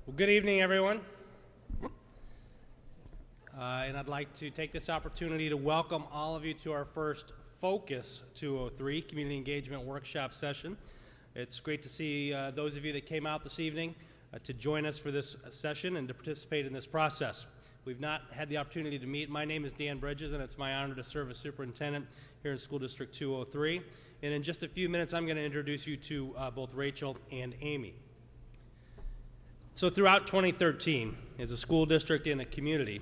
Well, good evening, everyone. And I'd like to take this opportunity to welcome all of you to our first Focus203 Community Engagement Workshop session. It's great to see those of you that came out this evening to join us for this session and to participate in this process. We've not had the opportunity to meet. My name is Dan Bridges, and it's my honor to serve as superintendent here in School District 203. And in just a few minutes, I'm going to introduce you to both Rachel and Amy. So throughout 2013, as a school district and a community,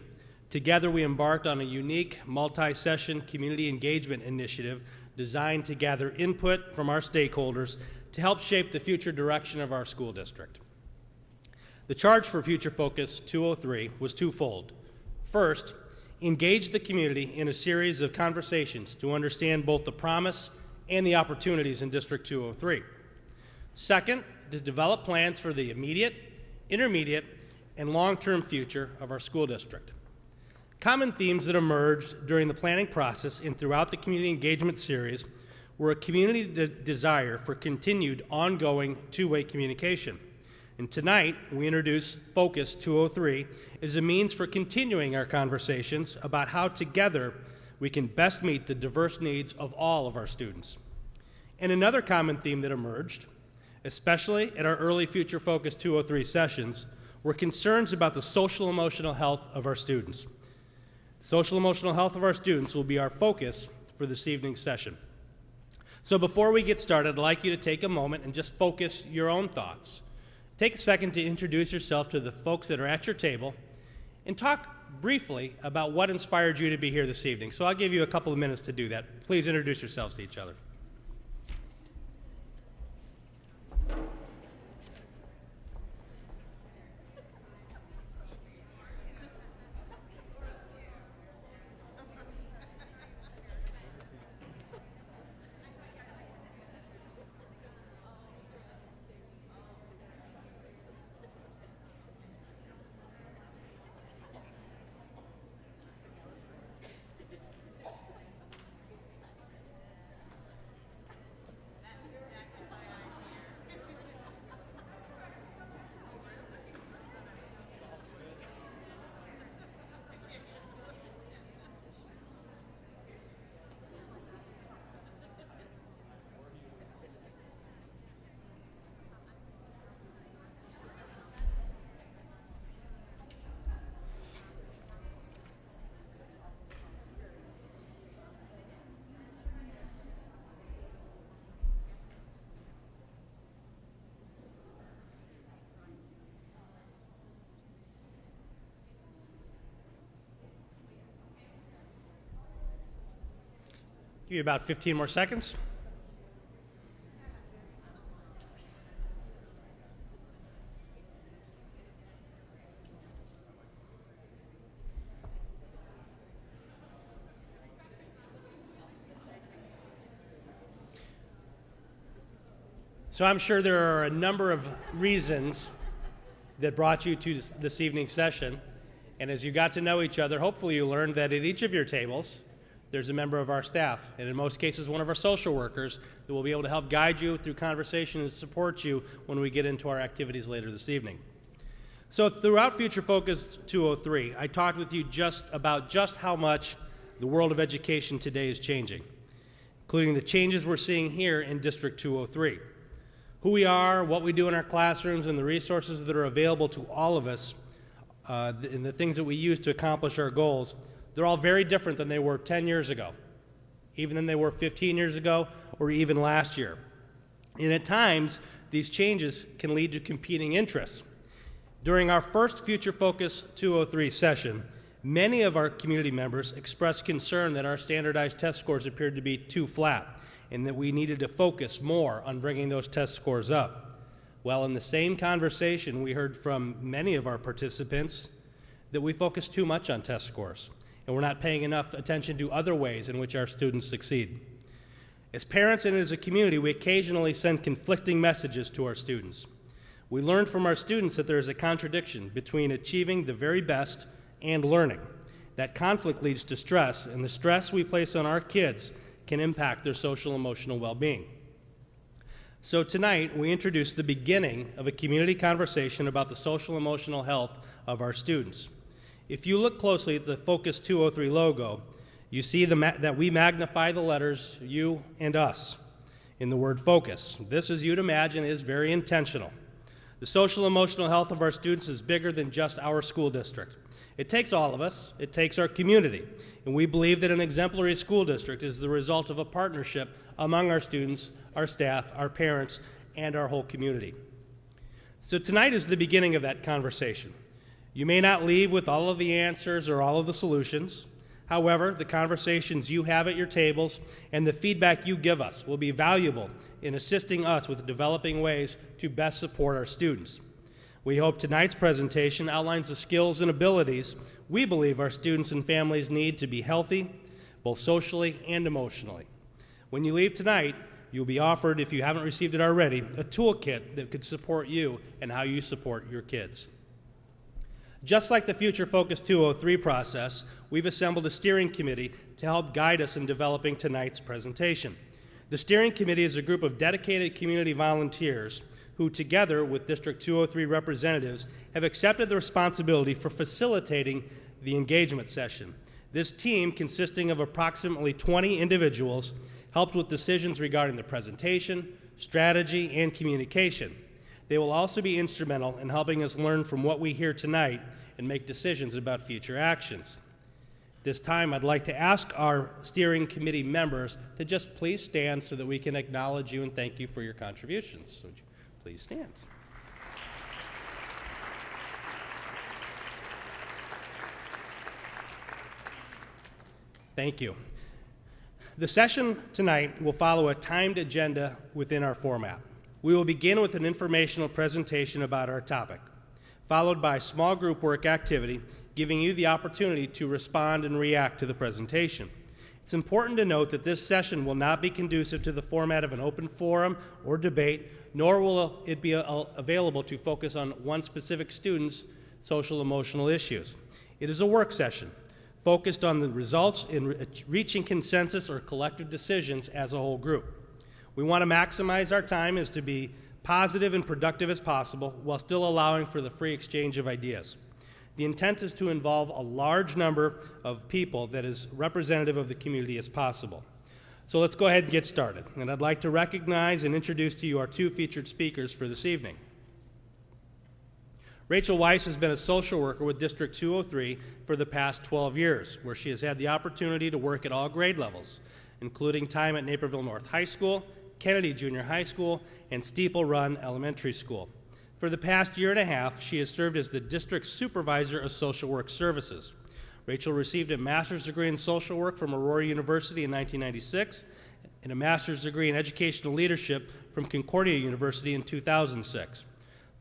together we embarked on a unique multi-session community engagement initiative designed to gather input from our stakeholders to help shape the future direction of our school district. The charge for Future Focus 203 was twofold. First, engage the community in a series of conversations to understand both the promise and the opportunities in District 203. Second, to develop plans for the immediate, intermediate, and long-term future of our school district. Common themes that emerged during the planning process and throughout the community engagement series were a community desire for continued ongoing two-way communication. And tonight, we introduce Focus 203 as a means for continuing our conversations about how together we can best meet the diverse needs of all of our students. And another common theme that emerged, especially at our early Future Focus 203 sessions, were concerns about the social-emotional health of our students. The social-emotional health of our students will be our focus for this evening's session. So before we get started, I'd like you to take a moment and just focus your own thoughts. Take a second to introduce yourself to the folks that are at your table and talk briefly about what inspired you to be here this evening. So I'll give you a couple of minutes to do that. Please introduce yourselves to each other. Give you about 15 more seconds. So I'm sure there are a number of reasons that brought you to this evening's session. And as you got to know each other, hopefully you learned that at each of your tables, there's a member of our staff, and in most cases, one of our social workers that will be able to help guide you through conversation and support you when we get into our activities later this evening. So throughout Future Focus 203, I talked with you about how much the world of education today is changing, including the changes we're seeing here in District 203. Who we are, what we do in our classrooms, and the resources that are available to all of us, and the things that we use to accomplish our goals, they're all very different than they were 10 years ago, even than they were 15 years ago, or even last year. And at times, these changes can lead to competing interests. During our first Future Focus 203 session, many of our community members expressed concern that our standardized test scores appeared to be too flat and that we needed to focus more on bringing those test scores up. Well, in the same conversation, we heard from many of our participants that we focus too much on test scores, and we're not paying enough attention to other ways in which our students succeed. As parents and as a community, we occasionally send conflicting messages to our students. We learned from our students that there is a contradiction between achieving the very best and learning. That conflict leads to stress, and the stress we place on our kids can impact their social and emotional well-being. So tonight, we introduce the beginning of a community conversation about the social and emotional health of our students. If you look closely at the Focus203 logo, you see that we magnify the letters you and us in the word focus. This, as you'd imagine, is very intentional. The social and emotional health of our students is bigger than just our school district. It takes all of us, it takes our community, and we believe that an exemplary school district is the result of a partnership among our students, our staff, our parents, and our whole community. So tonight is the beginning of that conversation. You may not leave with all of the answers or all of the solutions. However, the conversations you have at your tables and the feedback you give us will be valuable in assisting us with developing ways to best support our students. We hope tonight's presentation outlines the skills and abilities we believe our students and families need to be healthy, both socially and emotionally. When you leave tonight, you'll be offered, if you haven't received it already, a toolkit that could support you and how you support your kids. Just like the future Focus203 process, we've assembled a steering committee to help guide us in developing tonight's presentation. The steering committee is a group of dedicated community volunteers who, together with District 203 representatives, have accepted the responsibility for facilitating the engagement session. This team, consisting of approximately 20 individuals, helped with decisions regarding the presentation, strategy, and communication. They will also be instrumental in helping us learn from what we hear tonight and make decisions about future actions. This time, I'd like to ask our steering committee members to just please stand so that we can acknowledge you and thank you for your contributions. Would you please stand? Thank you. The session tonight will follow a timed agenda within our format. We will begin with an informational presentation about our topic, followed by a small group work activity, giving you the opportunity to respond and react to the presentation. It's important to note that this session will not be conducive to the format of an open forum or debate, nor will it be available to focus on one specific student's social emotional issues. It is a work session focused on the results in reaching consensus or collective decisions as a whole group. We want to maximize our time as to be positive and productive as possible while still allowing for the free exchange of ideas. The intent is to involve a large number of people that is representative of the community as possible. So let's go ahead and get started. And I'd like to recognize and introduce to you our two featured speakers for this evening. Rachel Weiss has been a social worker with District 203 for the past 12 years, where she has had the opportunity to work at all grade levels, including time at Naperville North High School, Kennedy Junior High School, and Steeple Run Elementary School. For the past year and a half, she has served as the District Supervisor of Social Work Services. Rachel received a master's degree in social work from Aurora University in 1996 and a master's degree in educational leadership from Concordia University in 2006.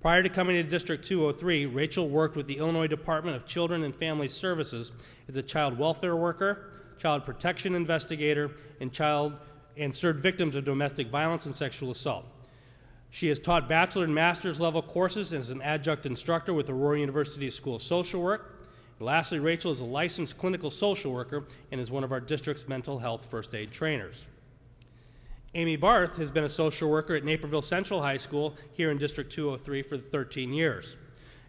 Prior to coming to District 203, Rachel worked with the Illinois Department of Children and Family Services as a child welfare worker, child protection investigator, and served victims of domestic violence and sexual assault. She has taught bachelor and master's level courses as an adjunct instructor with Aurora University School of Social Work. And lastly, Rachel is a licensed clinical social worker and is one of our district's mental health first aid trainers. Amy Barth has been a social worker at Naperville Central High School here in District 203 for 13 years.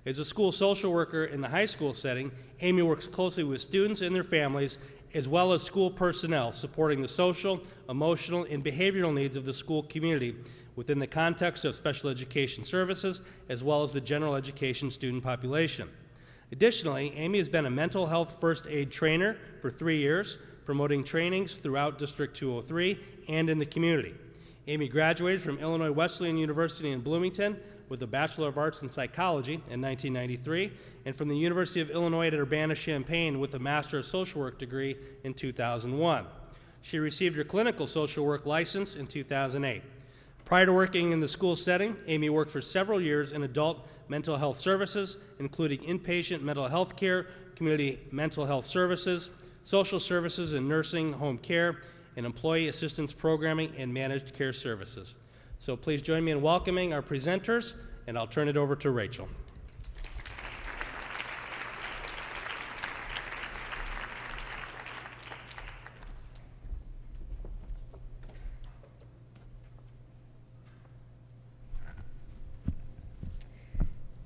As a school social worker in the high school setting, Amy works closely with students and their families as well as school personnel, supporting the social, emotional, and behavioral needs of the school community within the context of special education services as well as the general education student population. Additionally, Amy has been a mental health first aid trainer for 3 years, promoting trainings throughout District 203 and in the community. Amy graduated from Illinois Wesleyan University in Bloomington with a Bachelor of Arts in Psychology in 1993, and from the University of Illinois at Urbana-Champaign with a Master of Social Work degree in 2001. She received her clinical social work license in 2008. Prior to working in the school setting, Amy worked for several years in adult mental health services, including inpatient mental health care, community mental health services, social services and nursing home care, and employee assistance programming and managed care services. So please join me in welcoming our presenters, and I'll turn it over to Rachel.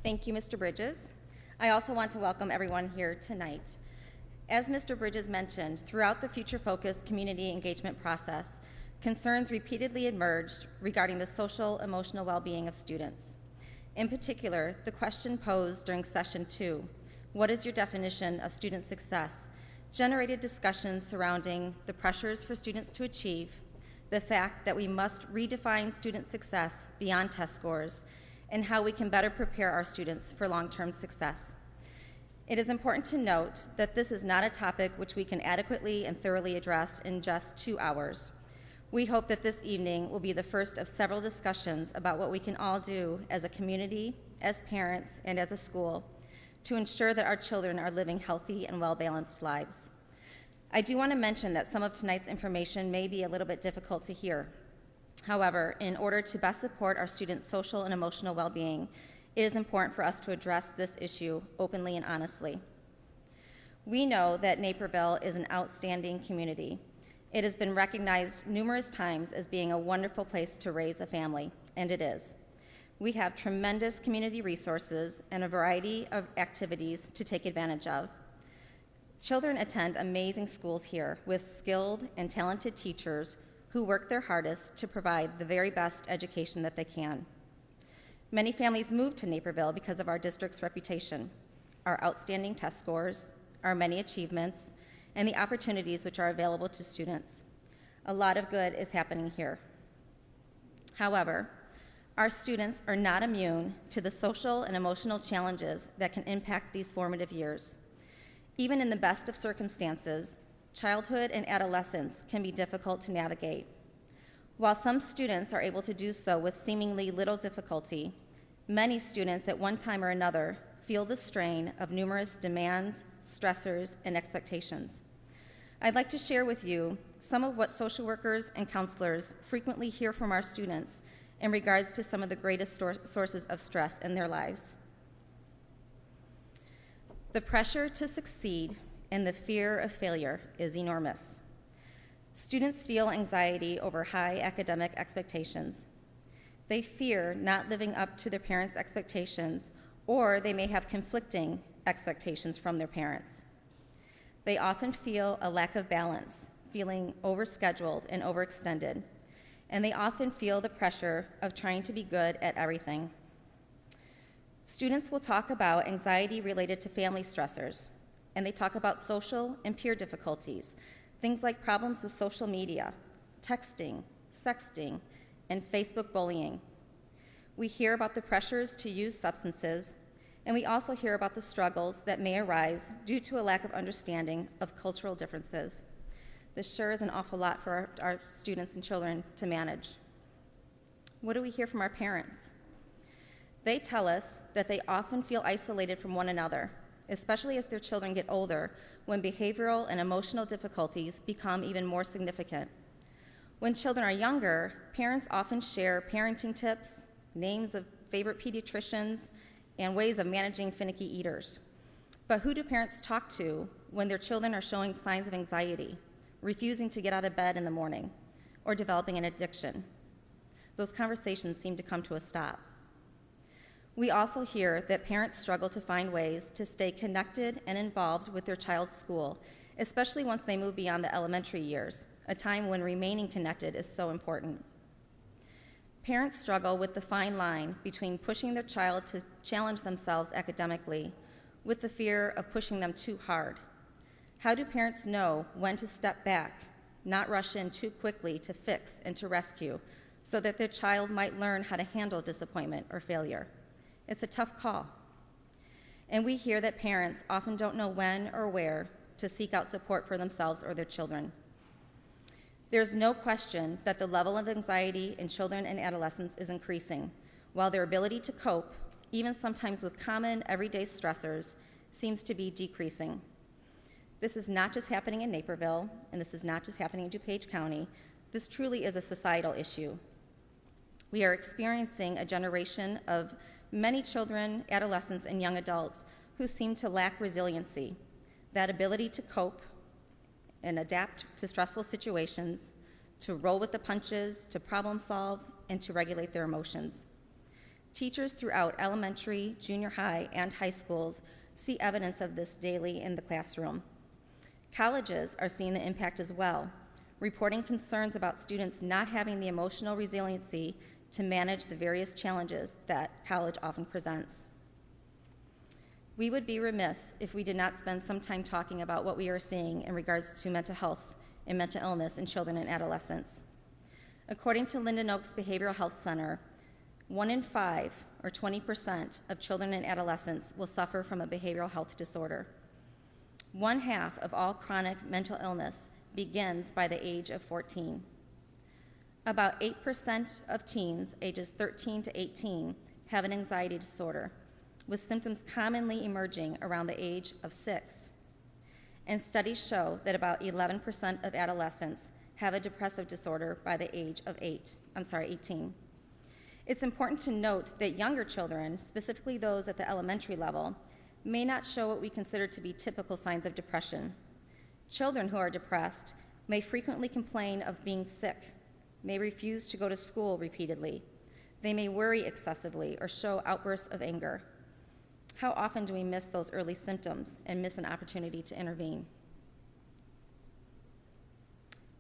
Thank you, Mr. Bridges. I also want to welcome everyone here tonight. As Mr. Bridges mentioned, throughout the Future Focus community engagement process, concerns repeatedly emerged regarding the social emotional well-being of students. In particular, the question posed during session 2, what is your definition of student success, generated discussions surrounding the pressures for students to achieve, the fact that we must redefine student success beyond test scores, and how we can better prepare our students for long-term success. It is important to note that this is not a topic which we can adequately and thoroughly address in just 2 hours. We hope that this evening will be the first of several discussions about what we can all do as a community, as parents, and as a school to ensure that our children are living healthy and well-balanced lives. I do want to mention that some of tonight's information may be a little bit difficult to hear. However, in order to best support our students' social and emotional well-being, it is important for us to address this issue openly and honestly. We know that Naperville is an outstanding community. It has been recognized numerous times as being a wonderful place to raise a family, and it is. We have tremendous community resources and a variety of activities to take advantage of. Children attend amazing schools here with skilled and talented teachers who work their hardest to provide the very best education that they can. Many families move to Naperville because of our district's reputation, our outstanding test scores, our many achievements, and the opportunities which are available to students. A lot of good is happening here. However, our students are not immune to the social and emotional challenges that can impact these formative years. Even in the best of circumstances, childhood and adolescence can be difficult to navigate. While some students are able to do so with seemingly little difficulty, many students at one time or another feel the strain of numerous demands, stressors, and expectations. I'd like to share with you some of what social workers and counselors frequently hear from our students in regards to some of the greatest sources of stress in their lives. The pressure to succeed and the fear of failure is enormous. Students feel anxiety over high academic expectations. They fear not living up to their parents' expectations, or they may have conflicting expectations from their parents. They often feel a lack of balance, feeling overscheduled and overextended, and they often feel the pressure of trying to be good at everything. Students will talk about anxiety related to family stressors, and they talk about social and peer difficulties, things like problems with social media, texting, sexting, and Facebook bullying. We hear about the pressures to use substances, and we also hear about the struggles that may arise due to a lack of understanding of cultural differences. This sure is an awful lot for our students and children to manage. What do we hear from our parents? They tell us that they often feel isolated from one another, especially as their children get older, when behavioral and emotional difficulties become even more significant. When children are younger, parents often share parenting tips, names of favorite pediatricians, and ways of managing finicky eaters. But who do parents talk to when their children are showing signs of anxiety, refusing to get out of bed in the morning, or developing an addiction? Those conversations seem to come to a stop. We also hear that parents struggle to find ways to stay connected and involved with their child's school, especially once they move beyond the elementary years, a time when remaining connected is so important. Parents struggle with the fine line between pushing their child to challenge themselves academically with the fear of pushing them too hard. How do parents know when to step back, not rush in too quickly to fix and to rescue, so that their child might learn how to handle disappointment or failure? It's a tough call. And we hear that parents often don't know when or where to seek out support for themselves or their children. There's no question that the level of anxiety in children and adolescents is increasing, while their ability to cope, even sometimes with common everyday stressors, seems to be decreasing. This is not just happening in Naperville, and this is not just happening in DuPage County. This truly is a societal issue. We are experiencing a generation of many children, adolescents, and young adults who seem to lack resiliency, that ability to cope and adapt to stressful situations, to roll with the punches, to problem solve, and to regulate their emotions. Teachers throughout elementary, junior high, and high schools see evidence of this daily in the classroom. Colleges are seeing the impact as well, reporting concerns about students not having the emotional resiliency to manage the various challenges that college often presents. We would be remiss if we did not spend some time talking about what we are seeing in regards to mental health and mental illness in children and adolescents. According to Linden Oaks Behavioral Health Center, 1 in 5, or 20%, of children and adolescents will suffer from a behavioral health disorder. 1/2 of all chronic mental illness begins by the age of 14. About 8% of teens ages 13 to 18 have an anxiety disorder, with symptoms commonly emerging around the age of 6. And studies show that about 11% of adolescents have a depressive disorder by the age of 18. It's important to note that younger children, specifically those at the elementary level, may not show what we consider to be typical signs of depression. Children who are depressed may frequently complain of being sick, may refuse to go to school repeatedly. They may worry excessively or show outbursts of anger. How often do we miss those early symptoms and miss an opportunity to intervene?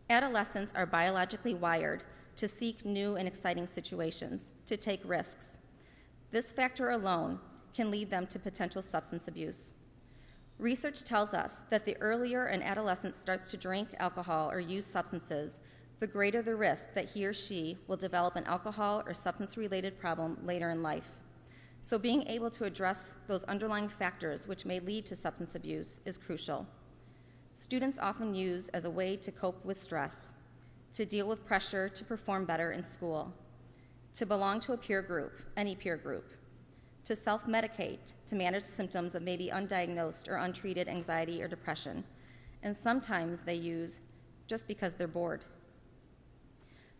Adolescents are biologically wired to seek new and exciting situations, to take risks. This factor alone can lead them to potential substance abuse. Research tells us that the earlier an adolescent starts to drink alcohol or use substances, the greater the risk that he or she will develop an alcohol or substance-related problem later in life. So being able to address those underlying factors which may lead to substance abuse is crucial. Students often use as a way to cope with stress, to deal with pressure to perform better in school, to belong to a peer group, any peer group, to self-medicate to manage symptoms of maybe undiagnosed or untreated anxiety or depression, and sometimes they use just because they're bored.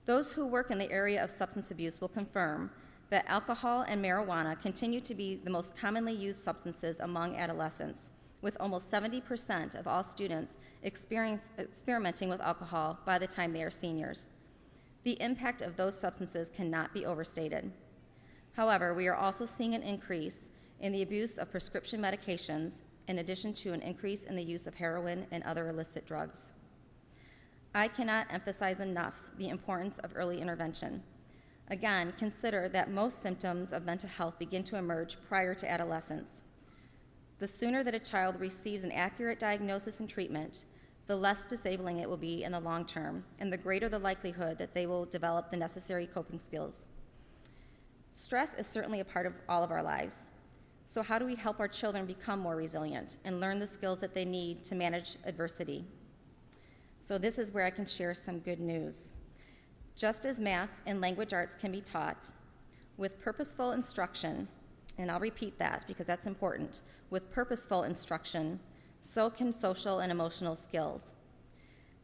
Those who work in the area of substance abuse will confirm that alcohol and marijuana continue to be the most commonly used substances among adolescents, with almost 70% of all students experimenting with alcohol by the time they are seniors. The impact of those substances cannot be overstated. However, we are also seeing an increase in the abuse of prescription medications, in addition to an increase in the use of heroin and other illicit drugs. I cannot emphasize enough the importance of early intervention. Again, consider that most symptoms of mental health begin to emerge prior to adolescence. The sooner that a child receives an accurate diagnosis and treatment, the less disabling it will be in the long term, and the greater the likelihood that they will develop the necessary coping skills. Stress is certainly a part of all of our lives. So how do we help our children become more resilient and learn the skills that they need to manage adversity? So this is where I can share some good news. Just as math and language arts can be taught with purposeful instruction, and I'll repeat that because that's important, with purposeful instruction, so can social and emotional skills.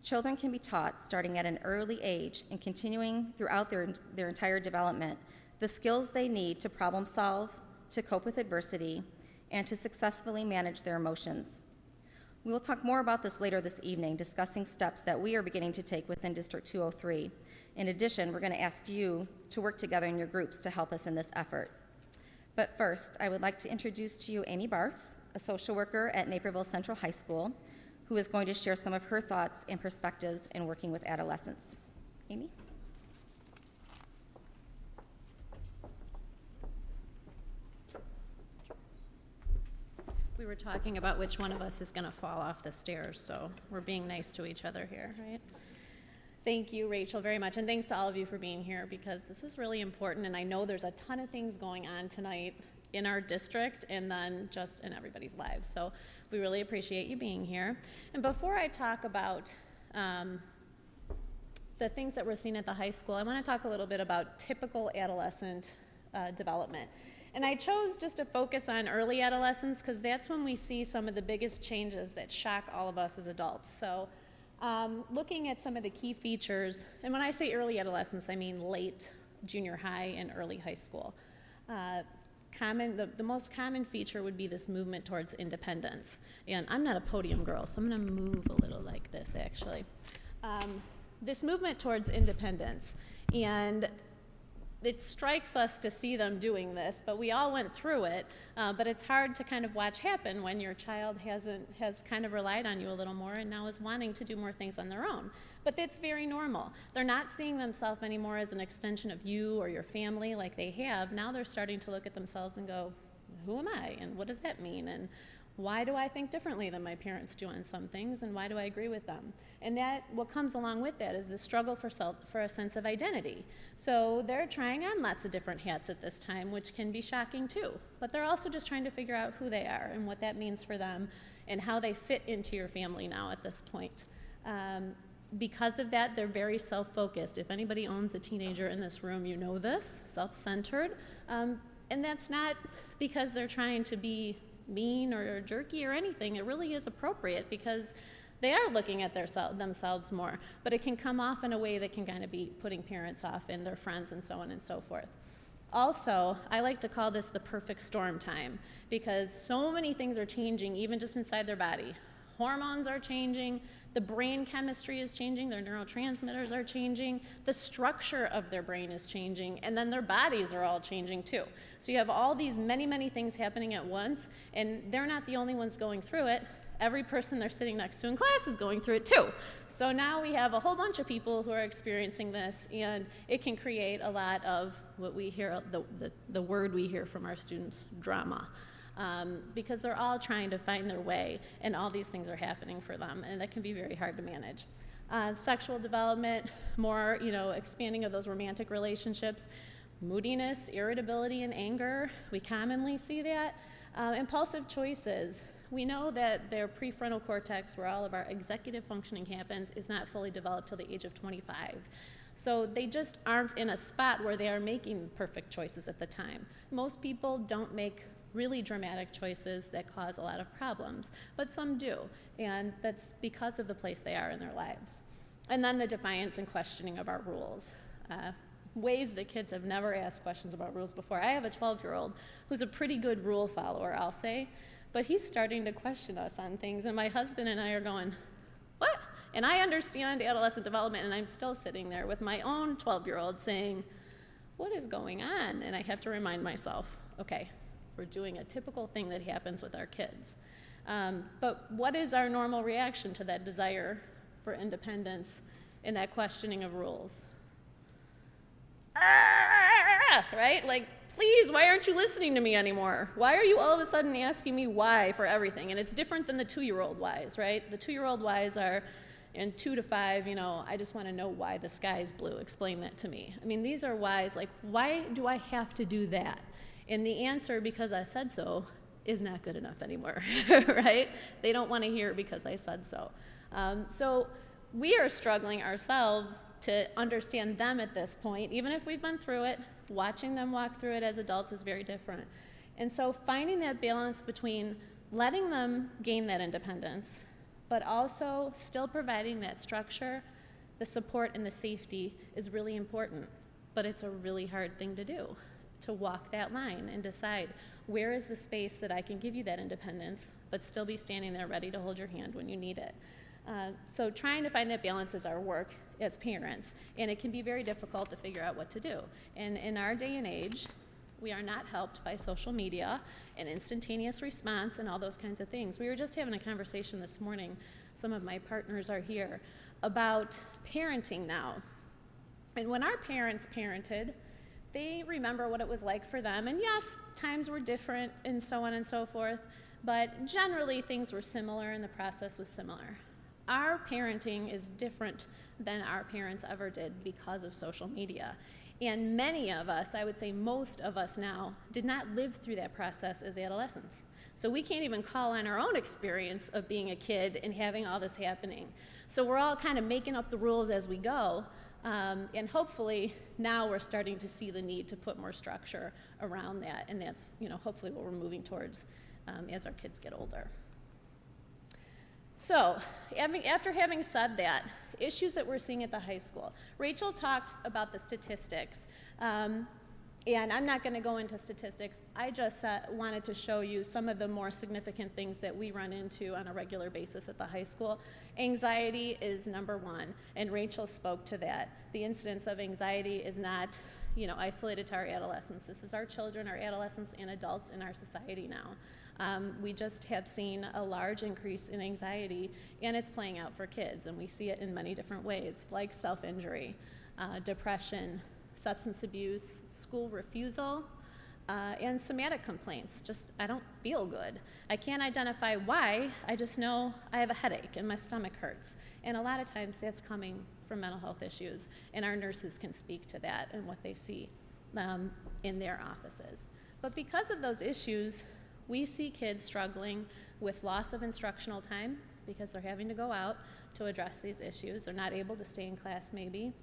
Children can be taught starting at an early age and continuing throughout their entire development the skills they need to problem solve, to cope with adversity, and to successfully manage their emotions. We will talk more about this later this evening, discussing steps that we are beginning to take within District 203. In addition, we're going to ask you to work together in your groups to help us in this effort. But first, I would like to introduce to you Amy Barth, a social worker at Naperville Central High School, who is going to share some of her thoughts and perspectives in working with adolescents. Amy? We were talking about which one of us is going to fall off the stairs, so we're being nice to each other here, right? Thank you, Rachel, very much, and thanks to all of you for being here, because this is really important, and I know there's a ton of things going on tonight in our district and then just in everybody's lives, so we really appreciate you being here. And before I talk about the things that we're seeing at the high school, I want to talk a little bit about typical adolescent development. And I chose just to focus on early adolescence because that's when we see some of the biggest changes that shock all of us as adults. So looking at some of the key features, and when I say early adolescence, I mean late junior high and early high school. The most common feature would be this movement towards independence. And I'm not a podium girl, so I'm going to move a little like this, actually. This movement towards independence. And it strikes us to see them doing this, but we all went through it. But it's hard to kind of watch happen when your child has kind of relied on you a little more and now is wanting to do more things on their own. But that's very normal. They're not seeing themselves anymore as an extension of you or your family like they have. Now they're starting to look at themselves and go, who am I? And what does that mean? And why do I think differently than my parents do on some things? And why do I agree with them? And that, what comes along with that is the struggle for a sense of identity. So they're trying on lots of different hats at this time, which can be shocking too. But they're also just trying to figure out who they are and what that means for them and how they fit into your family now at this point. Because of that, they're very self-focused. If anybody owns a teenager in this room, you know this, self-centered. And that's not because they're trying to be mean or jerky or anything. It really is appropriate because they are looking at themselves more. But it can come off in a way that can kind of be putting parents off and their friends and so on and so forth. Also, I like to call this the perfect storm time because so many things are changing even just inside their body. Hormones are changing, the brain chemistry is changing, their neurotransmitters are changing, the structure of their brain is changing, and then their bodies are all changing too. So you have all these many things happening at once, and they're not the only ones going through it. Every person they're sitting next to in class is going through it too. So now we have a whole bunch of people who are experiencing this, and it can create a lot of what we hear, the word we hear from our students, drama. Because they're all trying to find their way, and all these things are happening for them, and that can be very hard to manage. Sexual development, more, expanding of those romantic relationships, moodiness, irritability, and anger, we commonly see that. Impulsive choices, we know that their prefrontal cortex, where all of our executive functioning happens, is not fully developed till the age of 25. So they just aren't in a spot where they are making perfect choices at the time. Most people don't make really dramatic choices that cause a lot of problems, but some do, and that's because of the place they are in their lives. And then the defiance and questioning of our rules. Ways that kids have never asked questions about rules before. I have a 12-year-old who's a pretty good rule follower, I'll say, but he's starting to question us on things, and my husband and I are going, what? And I understand adolescent development, and I'm still sitting there with my own 12-year-old saying, what is going on? And I have to remind myself, okay, we're doing a typical thing that happens with our kids. But what is our normal reaction to that desire for independence and that questioning of rules? Right? Like, please, why aren't you listening to me anymore? Why are you all of a sudden asking me why for everything? And it's different than the 2-year-old whys, right? The 2-year-old whys are, in 2 to 5, I just want to know why the sky is blue. Explain that to me. I mean, these are whys, like, why do I have to do that? And the answer, because I said so, is not good enough anymore, right? They don't want to hear it because I said so. So we are struggling ourselves to understand them at this point. Even if we've been through it, watching them walk through it as adults is very different. And so finding that balance between letting them gain that independence, but also still providing that structure, the support, and the safety is really important. But it's a really hard thing to do, to walk that line and decide where is the space that I can give you that independence, but still be standing there ready to hold your hand when you need it. So trying to find that balance is our work as parents, and it can be very difficult to figure out what to do. And in our day and age, we are not helped by social media and instantaneous response and all those kinds of things. We were just having a conversation this morning, some of my partners are here, about parenting now. And when our parents parented, they remember what it was like for them. And yes, times were different and so on and so forth, but generally things were similar and the process was similar. Our parenting is different than our parents ever did because of social media. And many of us, I would say most of us now, did not live through that process as adolescents. So we can't even call on our own experience of being a kid and having all this happening. So we're all kind of making up the rules as we go. And hopefully now we're starting to see the need to put more structure around that, and that's hopefully what we're moving towards as our kids get older. So after having said that, issues that we're seeing at the high school. Rachel talked about the statistics, and I'm not going to go into statistics. I just wanted to show you some of the more significant things that we run into on a regular basis at the high school. Anxiety is number one, and Rachel spoke to that. The incidence of anxiety is not isolated to our adolescents. This is our children, our adolescents, and adults in our society now. We just have seen a large increase in anxiety, and it's playing out for kids, and we see it in many different ways, like self-injury, depression, substance abuse, school refusal, and somatic complaints. Just, I don't feel good. I can't identify why, I just know I have a headache and my stomach hurts. And a lot of times that's coming from mental health issues, and our nurses can speak to that and what they see in their offices. But because of those issues, we see kids struggling with loss of instructional time because they're having to go out to address these issues. They're not able to stay in class maybe.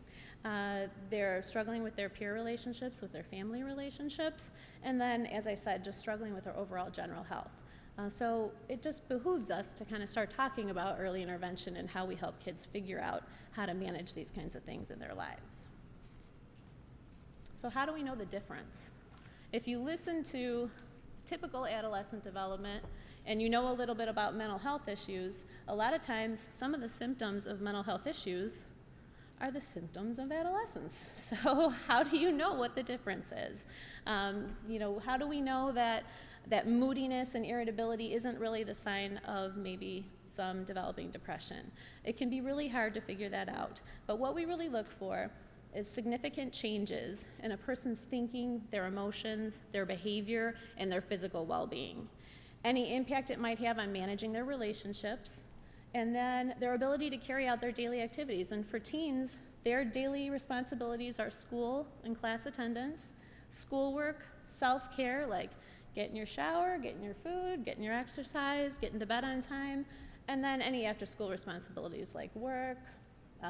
They're struggling with their peer relationships, with their family relationships, and then, as I said, just struggling with their overall general health. So it just behooves us to kind of start talking about early intervention and how we help kids figure out how to manage these kinds of things in their lives. So how do we know the difference? If you listen to typical adolescent development and you know a little bit about mental health issues, a lot of times some of the symptoms of mental health issues are the symptoms of adolescence. So how do you know what the difference is? How do we know that moodiness and irritability isn't really the sign of maybe some developing depression? It can be really hard to figure that out. But what we really look for is significant changes in a person's thinking, their emotions, their behavior, and their physical well-being. Any impact it might have on managing their relationships, and then their ability to carry out their daily activities. And for teens, their daily responsibilities are school and class attendance, schoolwork, self-care, like getting your shower, getting your food, getting your exercise, getting to bed on time, and then any after-school responsibilities like work,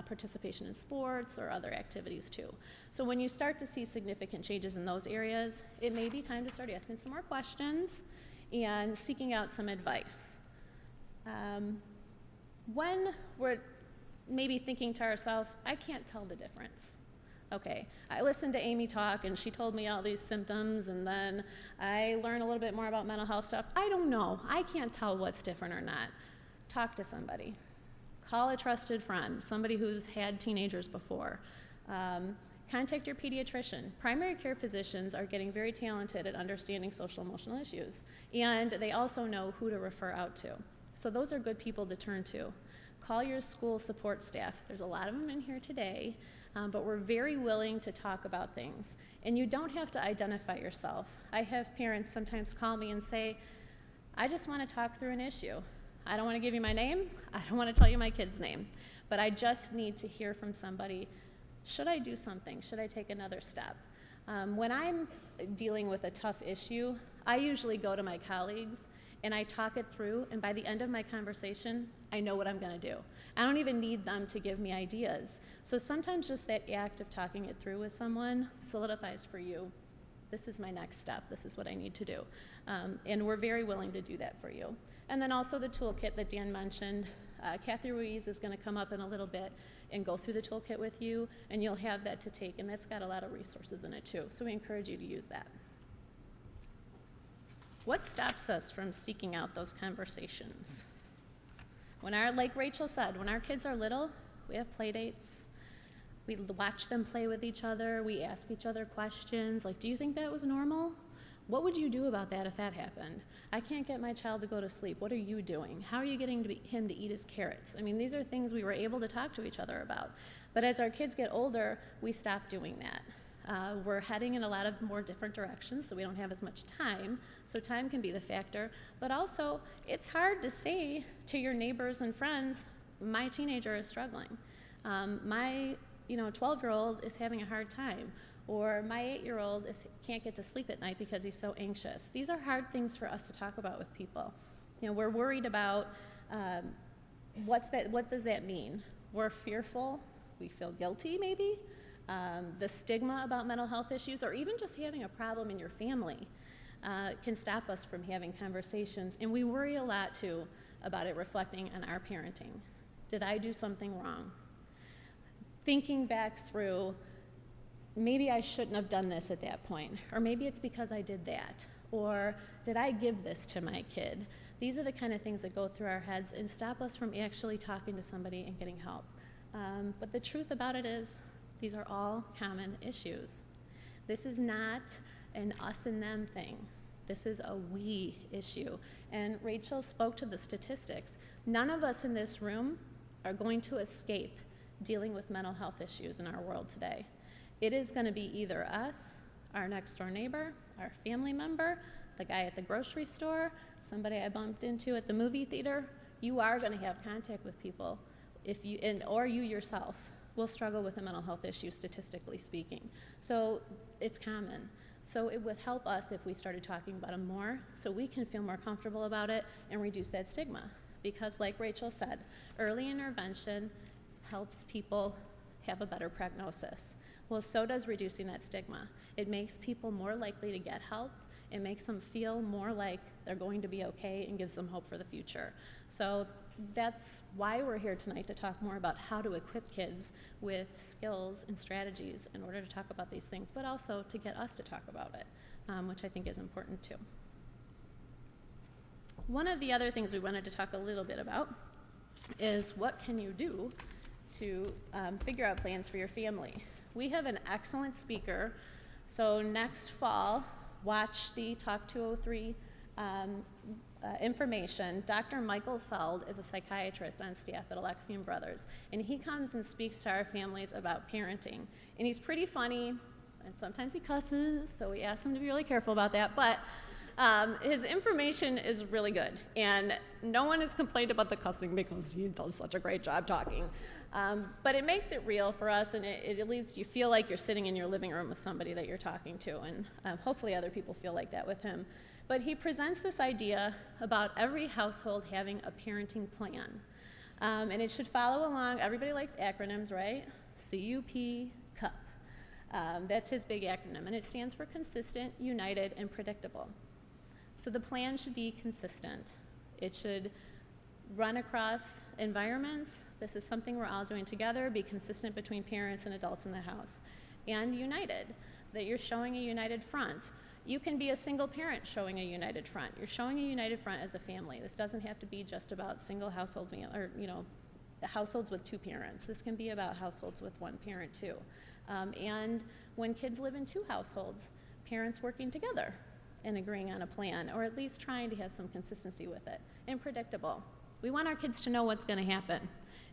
participation in sports, or other activities too. So when you start to see significant changes in those areas, it may be time to start asking some more questions and seeking out some advice. When we're maybe thinking to ourselves, I can't tell the difference. Okay, I listened to Amy talk and she told me all these symptoms, and then I learned a little bit more about mental health stuff. I don't know, I can't tell what's different or not. Talk to somebody. Call a trusted friend, somebody who's had teenagers before. Contact your pediatrician. Primary care physicians are getting very talented at understanding social emotional issues, and they also know who to refer out to. So those are good people to turn to. Call your school support staff. There's a lot of them in here today, but we're very willing to talk about things. And you don't have to identify yourself. I have parents sometimes call me and say, I just want to talk through an issue. I don't want to give you my name. I don't want to tell you my kid's name. But I just need to hear from somebody. Should I do something? Should I take another step? When I'm dealing with a tough issue, I usually go to my colleagues and I talk it through, and by the end of my conversation, I know what I'm going to do. I don't even need them to give me ideas. So sometimes just that act of talking it through with someone solidifies for you, this is my next step, this is what I need to do. And we're very willing to do that for you. And then also the toolkit that Dan mentioned. Kathy Ruiz is going to come up in a little bit and go through the toolkit with you, and you'll have that to take, and that's got a lot of resources in it too. So we encourage you to use that. What stops us from seeking out those conversations? Like Rachel said, when our kids are little, we have play dates. We watch them play with each other. We ask each other questions like, do you think that was normal? What would you do about that if that happened? I can't get my child to go to sleep. What are you doing? How are you getting him to eat his carrots? I mean, these are things we were able to talk to each other about. But as our kids get older, we stop doing that. We're heading in a lot of more different directions, so we don't have as much time. So time can be the factor. But also, it's hard to say to your neighbors and friends, my teenager is struggling. My 12-year-old is having a hard time. Or my 8-year-old can't get to sleep at night because he's so anxious. These are hard things for us to talk about with people. We're worried about what does that mean? We're fearful. We feel guilty, maybe. The stigma about mental health issues, or even just having a problem in your family, can stop us from having conversations. And we worry a lot, too, about it reflecting on our parenting. Did I do something wrong? Thinking back through, maybe I shouldn't have done this at that point, or maybe it's because I did that, or did I give this to my kid? These are the kind of things that go through our heads and stop us from actually talking to somebody and getting help. But the truth about it is, these are all common issues. This is not an us and them thing. This is a we issue. And Rachel spoke to the statistics. None of us in this room are going to escape dealing with mental health issues in our world today. It is going to be either us, our next door neighbor, our family member, the guy at the grocery store, somebody I bumped into at the movie theater. You are going to have contact with people, or you yourself will struggle with a mental health issue, statistically speaking. So it's common. So it would help us if we started talking about them more, so we can feel more comfortable about it and reduce that stigma. Because like Rachel said, early intervention helps people have a better prognosis. Well, so does reducing that stigma. It makes people more likely to get help. It makes them feel more like they're going to be okay and gives them hope for the future. So that's why we're here tonight, to talk more about how to equip kids with skills and strategies in order to talk about these things, but also to get us to talk about it, which I think is important too. One of the other things we wanted to talk a little bit about is what can you do to figure out plans for your family. We have an excellent speaker, so next fall, watch the Talk 203 information. Dr. Michael Feld is a psychiatrist on staff at Alexian Brothers, and he comes and speaks to our families about parenting. And he's pretty funny, and sometimes he cusses, so we ask him to be really careful about that, but his information is really good, and no one has complained about the cussing because he does such a great job talking. But it makes it real for us, and it at least you feel like you're sitting in your living room with somebody that you're talking to, and hopefully other people feel like that with him. But he presents this idea about every household having a parenting plan. And it should follow along, everybody likes acronyms, right? CUP, CUP. That's his big acronym, and it stands for consistent, united, and predictable. So the plan should be consistent. It should run across environments. This is something we're all doing together, be consistent between parents and adults in the house. And united, that you're showing a united front. You can be a single parent showing a united front. You're showing a united front as a family. This doesn't have to be just about single households, or households with two parents. This can be about households with one parent too. And when kids live in two households, parents working together and agreeing on a plan, or at least trying to have some consistency with it. And predictable. We want our kids to know what's going to happen.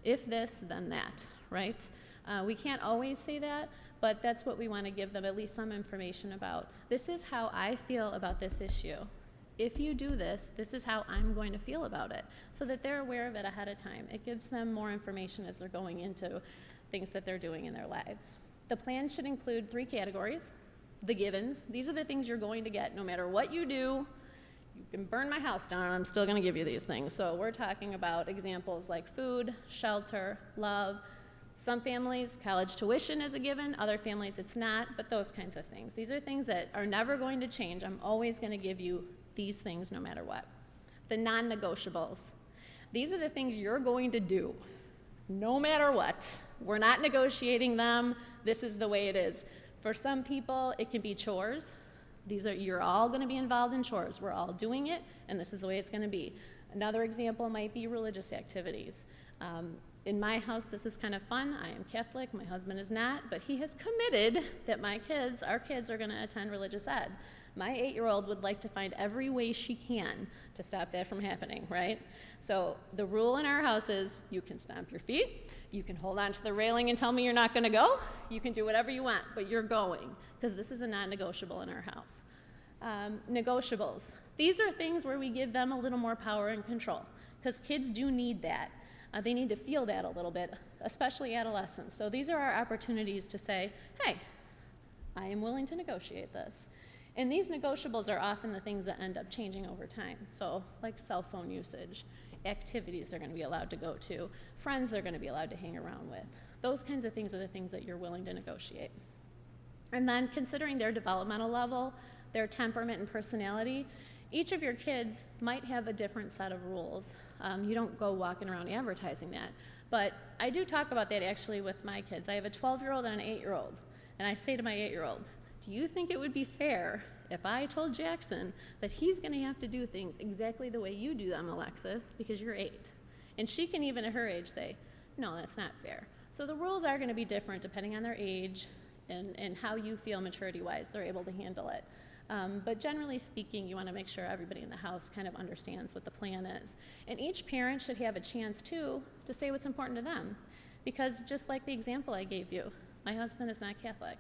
If this, then that, right? We can't always say that, but that's what we want to give them, at least some information about. This is how I feel about this issue. If you do this, this is how I'm going to feel about it, so that they're aware of it ahead of time. It gives them more information as they're going into things that they're doing in their lives. The plan should include 3 categories. The givens. These are the things you're going to get no matter what you do. You can burn my house down, and I'm still going to give you these things. So we're talking about examples like food, shelter, love. Some families, college tuition is a given. Other families, it's not, but those kinds of things. These are things that are never going to change. I'm always going to give you these things no matter what. The non-negotiables. These are the things you're going to do no matter what. We're not negotiating them. This is the way it is. For some people, it can be chores. You're all going to be involved in chores. We're all doing it, and this is the way it's going to be. Another example might be religious activities. In my house, this is kind of fun. I am Catholic, my husband is not, but he has committed that our kids are going to attend religious ed. My 8-year-old would like to find every way she can to stop that from happening, right? So the rule in our house is you can stomp your feet, you can hold on to the railing and tell me you're not going to go, you can do whatever you want, but you're going, because this is a non-negotiable in our house. Negotiables. These are things where we give them a little more power and control, because kids do need that. They need to feel that a little bit, especially adolescents. So these are our opportunities to say, hey, I am willing to negotiate this. And these negotiables are often the things that end up changing over time. So like cell phone usage, activities they're going to be allowed to go to, friends they're going to be allowed to hang around with. Those kinds of things are the things that you're willing to negotiate. And then considering their developmental level, their temperament and personality, each of your kids might have a different set of rules. You don't go walking around advertising that. But I do talk about that actually with my kids. I have a 12-year-old and an 8-year-old. And I say to my 8-year-old, do you think it would be fair if I told Jackson that he's going to have to do things exactly the way you do them, Alexis, because you're 8? And she can even at her age say, no, that's not fair. So the rules are going to be different depending on their age and how you feel maturity-wise, they're able to handle it. But generally speaking, you want to make sure everybody in the house kind of understands what the plan is. And each parent should have a chance, too, to say what's important to them. Because just like the example I gave you, my husband is not Catholic.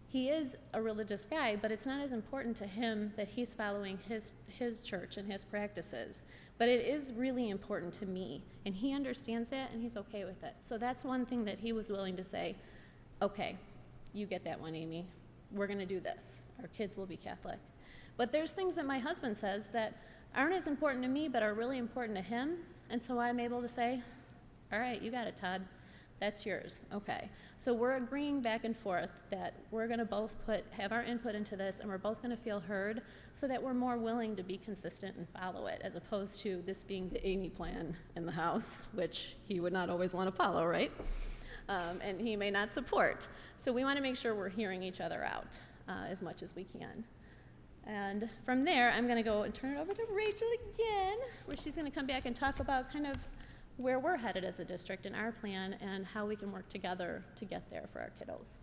He is a religious guy, but it's not as important to him that he's following his church and his practices. But it is really important to me, and he understands that, and he's okay with it. So that's one thing that he was willing to say, okay, you get that one, Amy. We're going to do this. Our kids will be Catholic. But there's things that my husband says that aren't as important to me, but are really important to him, and so I'm able to say, all right, you got it, Todd. That's yours. Okay. So we're agreeing back and forth that we're going to both have our input into this, and we're both going to feel heard so that we're more willing to be consistent and follow it, as opposed to this being the Amy plan in the house, which he would not always want to follow, right? And he may not support. So we want to make sure we're hearing each other out as much as we can. And from there, I'm going to go and turn it over to Rachel again, where she's going to come back and talk about kind of where we're headed as a district in our plan and how we can work together to get there for our kiddos.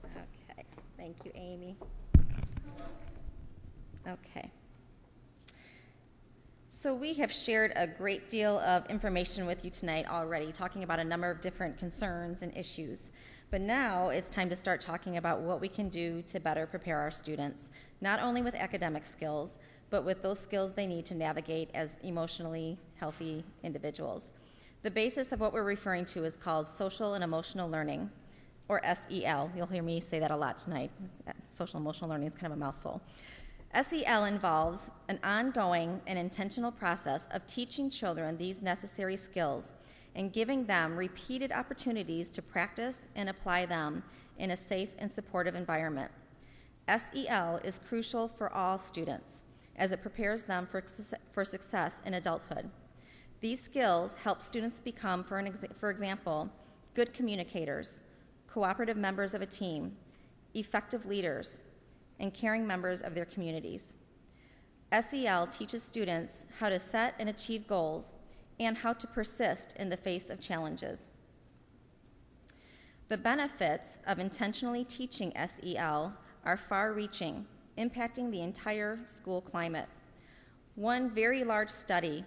Okay, thank you, Amy. Okay. So we have shared a great deal of information with you tonight already, talking about a number of different concerns and issues. But now it's time to start talking about what we can do to better prepare our students, not only with academic skills, but with those skills they need to navigate as emotionally healthy individuals. The basis of what we're referring to is called social and emotional learning, or SEL. You'll hear me say that a lot tonight. Social and emotional learning is kind of a mouthful. SEL involves an ongoing and intentional process of teaching children these necessary skills and giving them repeated opportunities to practice and apply them in a safe and supportive environment. SEL is crucial for all students as it prepares them for success in adulthood. These skills help students become, for example, good communicators, cooperative members of a team, effective leaders, and caring members of their communities. SEL teaches students how to set and achieve goals and how to persist in the face of challenges. The benefits of intentionally teaching SEL are far-reaching, impacting the entire school climate. One very large study,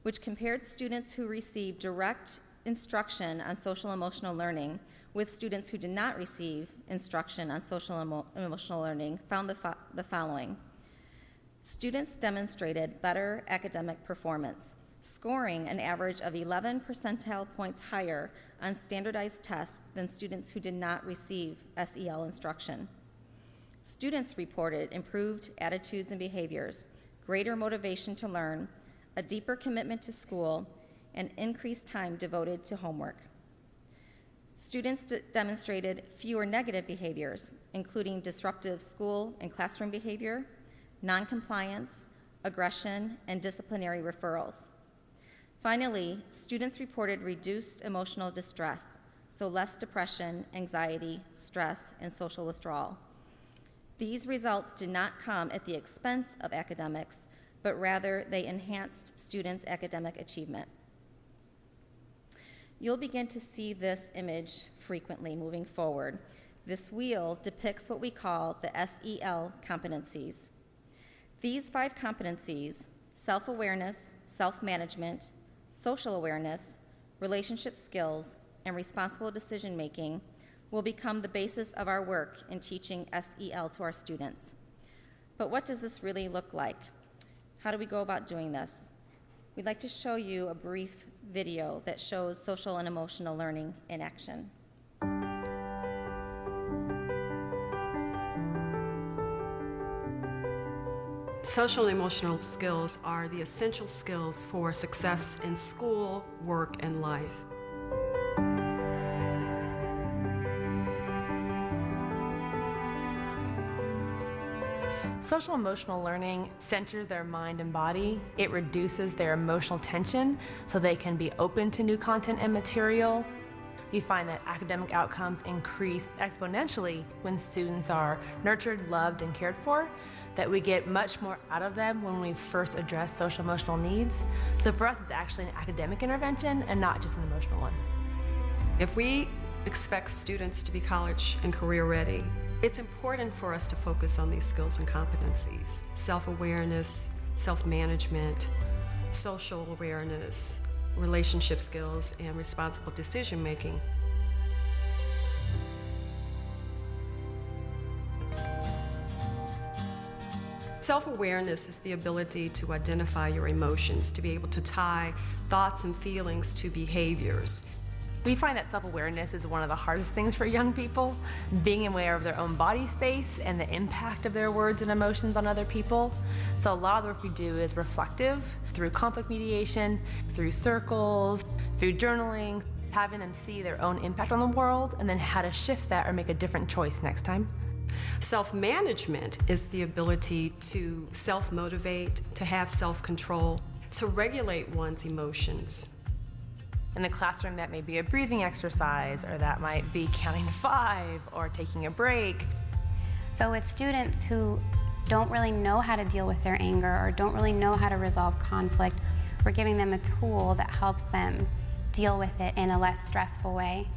which compared students who received direct instruction on social emotional learning with students who did not receive instruction on social emotional learning, found the following. Students demonstrated better academic performance, scoring an average of 11 percentile points higher on standardized tests than students who did not receive SEL instruction. Students reported improved attitudes and behaviors, greater motivation to learn, a deeper commitment to school, and increased time devoted to homework. Students demonstrated fewer negative behaviors, including disruptive school and classroom behavior, noncompliance, aggression, and disciplinary referrals. Finally, students reported reduced emotional distress, so less depression, anxiety, stress, and social withdrawal. These results did not come at the expense of academics, but rather they enhanced students' academic achievement. You'll begin to see this image frequently moving forward. This wheel depicts what we call the SEL competencies. These 5 competencies, self-awareness, self-management, social awareness, relationship skills, and responsible decision-making, will become the basis of our work in teaching SEL to our students. But what does this really look like? How do we go about doing this? We'd like to show you a brief video that shows social and emotional learning in action. Social and emotional skills are the essential skills for success in school, work, and life. Social emotional learning centers their mind and body. It reduces their emotional tension so they can be open to new content and material. we find that academic outcomes increase exponentially when students are nurtured, loved, and cared for, that we get much more out of them when we first address social emotional needs. So for us, it's actually an academic intervention and not just an emotional one. If we expect students to be college and career ready, it's important for us to focus on these skills and competencies: self-awareness, self-management, social awareness, relationship skills, and responsible decision-making. Self-awareness is the ability to identify your emotions, to be able to tie thoughts and feelings to behaviors. We find that self-awareness is one of the hardest things for young people, being aware of their own body space and the impact of their words and emotions on other people. So a lot of the work we do is reflective, through conflict mediation, through circles, through journaling, having them see their own impact on the world, and then how to shift that or make a different choice next time. Self-management is the ability to self-motivate, to have self-control, to regulate one's emotions. In the classroom, that may be a breathing exercise, or that might be counting to 5, or taking a break. So with students who don't really know how to deal with their anger or don't really know how to resolve conflict, we're giving them a tool that helps them deal with it in a less stressful way.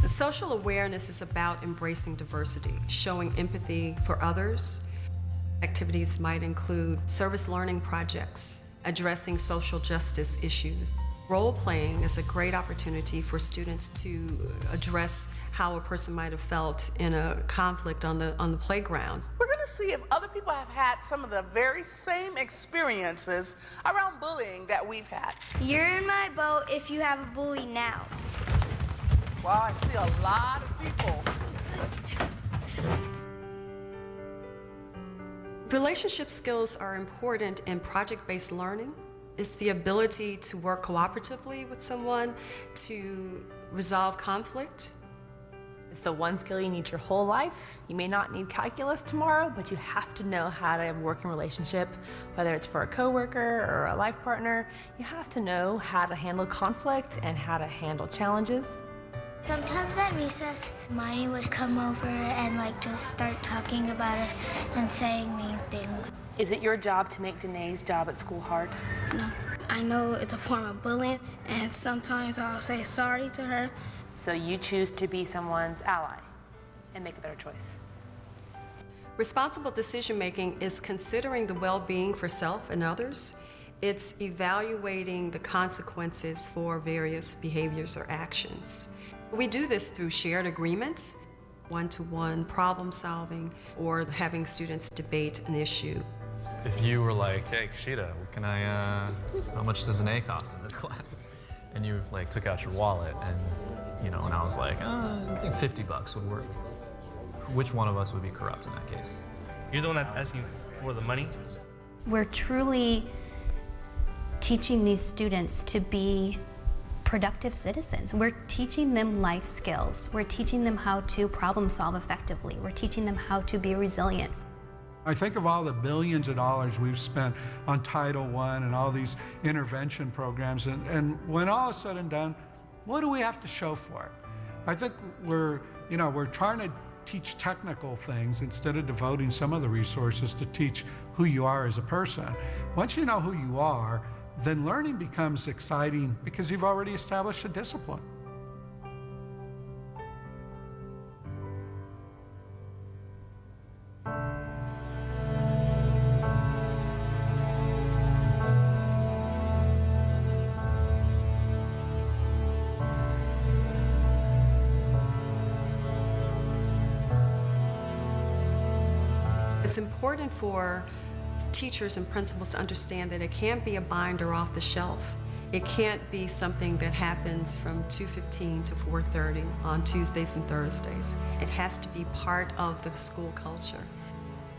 The social awareness is about embracing diversity, showing empathy for others. Activities might include service learning projects, addressing social justice issues. Role-playing is a great opportunity for students to address how a person might have felt in a conflict on the playground. We're going to see if other people have had some of the very same experiences around bullying that we've had. You're in my boat if you have a bully now. Wow, I see a lot of people. Relationship skills are important in project-based learning. It's the ability to work cooperatively with someone, to resolve conflict. It's the one skill you need your whole life. You may not need calculus tomorrow, but you have to know how to work in relationship, whether it's for a coworker or a life partner. You have to know how to handle conflict and how to handle challenges. Sometimes at recess, Marnie would come over and just start talking about us and saying mean things. Is it your job to make Danae's job at school hard? No, I know it's a form of bullying, and sometimes I'll say sorry to her. So you choose to be someone's ally and make a better choice. Responsible decision-making is considering the well-being for self and others. It's evaluating the consequences for various behaviors or actions. We do this through shared agreements, one-to-one problem solving, or having students debate an issue. If you were like, hey, Kashida, how much does an A cost in this class? And you took out your wallet and I was like, I think $50 would work. Which one of us would be corrupt in that case? You're the one that's asking for the money? We're truly teaching these students to be productive citizens. We're teaching them life skills. We're teaching them how to problem solve effectively. We're teaching them how to be resilient. I think of all the billions of dollars we've spent on Title I and all these intervention programs, and when all is said and done, what do we have to show for it? I think we're trying to teach technical things instead of devoting some of the resources to teach who you are as a person. Once you know who you are, then learning becomes exciting because you've already established a discipline. It's important for teachers and principals to understand that it can't be a binder off the shelf. It can't be something that happens from 2:15 to 4:30 on Tuesdays and Thursdays. It has to be part of the school culture.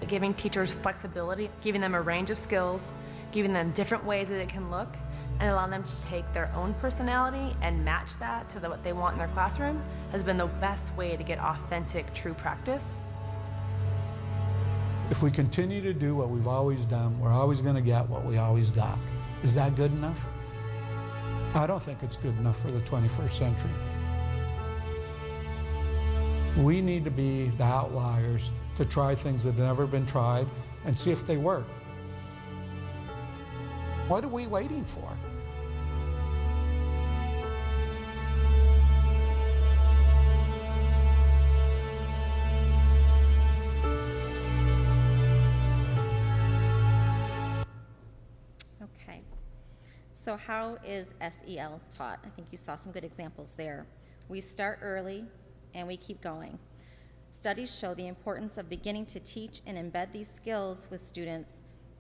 Giving teachers flexibility, giving them a range of skills, giving them different ways that it can look, and allowing them to take their own personality and match that to what they want in their classroom has been the best way to get authentic, true practice. If we continue to do what we've always done, we're always going to get what we always got. Is that good enough? I don't think it's good enough for the 21st century. We need to be the outliers to try things that have never been tried and see if they work. What are we waiting for? Okay. So how is SEL taught? I think you saw some good examples there. We start early and we keep going. Studies show the importance of beginning to teach and embed these skills with students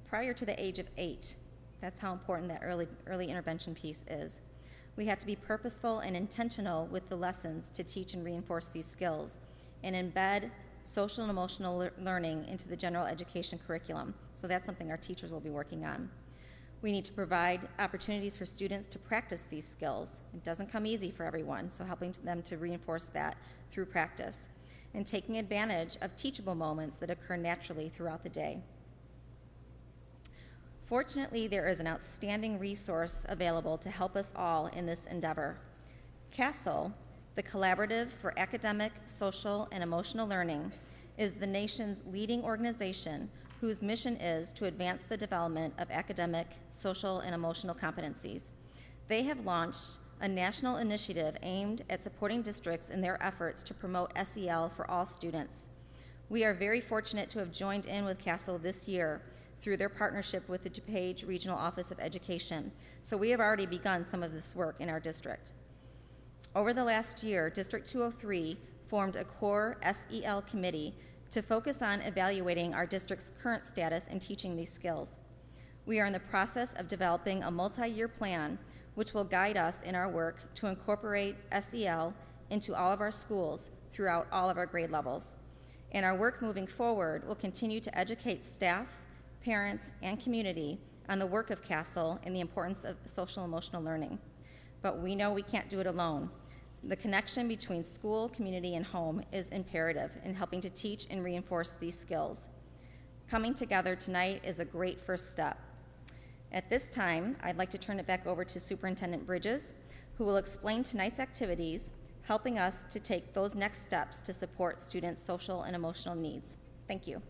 prior to the age of 8. That's how important that early intervention piece is. We have to be purposeful and intentional with the lessons to teach and reinforce these skills and embed social and emotional learning into the general education curriculum. So that's something our teachers will be working on. We need to provide opportunities for students to practice these skills. It doesn't come easy for everyone, so helping them to reinforce that through practice and taking advantage of teachable moments that occur naturally throughout the day. Fortunately, there is an outstanding resource available to help us all in this endeavor. CASEL, the Collaborative for Academic, Social, and Emotional Learning, is the nation's leading organization whose mission is to advance the development of academic, social, and emotional competencies. They have launched a national initiative aimed at supporting districts in their efforts to promote SEL for all students. We are very fortunate to have joined in with CASEL this year through their partnership with the DuPage Regional Office of Education. So we have already begun some of this work in our district. Over the last year, District 203 formed a core SEL committee to focus on evaluating our district's current status in teaching these skills. We are in the process of developing a multi-year plan which will guide us in our work to incorporate SEL into all of our schools throughout all of our grade levels. And our work moving forward will continue to educate staff, parents, and community on the work of CASEL and the importance of social emotional learning. But we know we can't do it alone. The connection between school, community, and home is imperative in helping to teach and reinforce these skills. Coming together tonight is a great first step. At this time, I'd like to turn it back over to Superintendent Bridges, who will explain tonight's activities, helping us to take those next steps to support students' social and emotional needs. Thank you.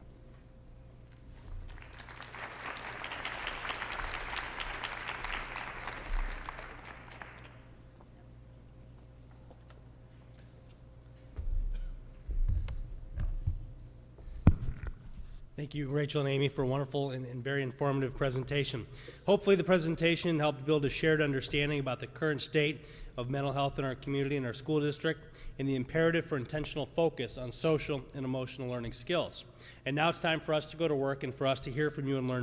Thank you, Rachel and Amy, for a wonderful and very informative presentation. Hopefully the presentation helped build a shared understanding about the current state of mental health in our community and our school district and the imperative for intentional focus on social and emotional learning skills. And now it's time for us to go to work and for us to hear from you and learn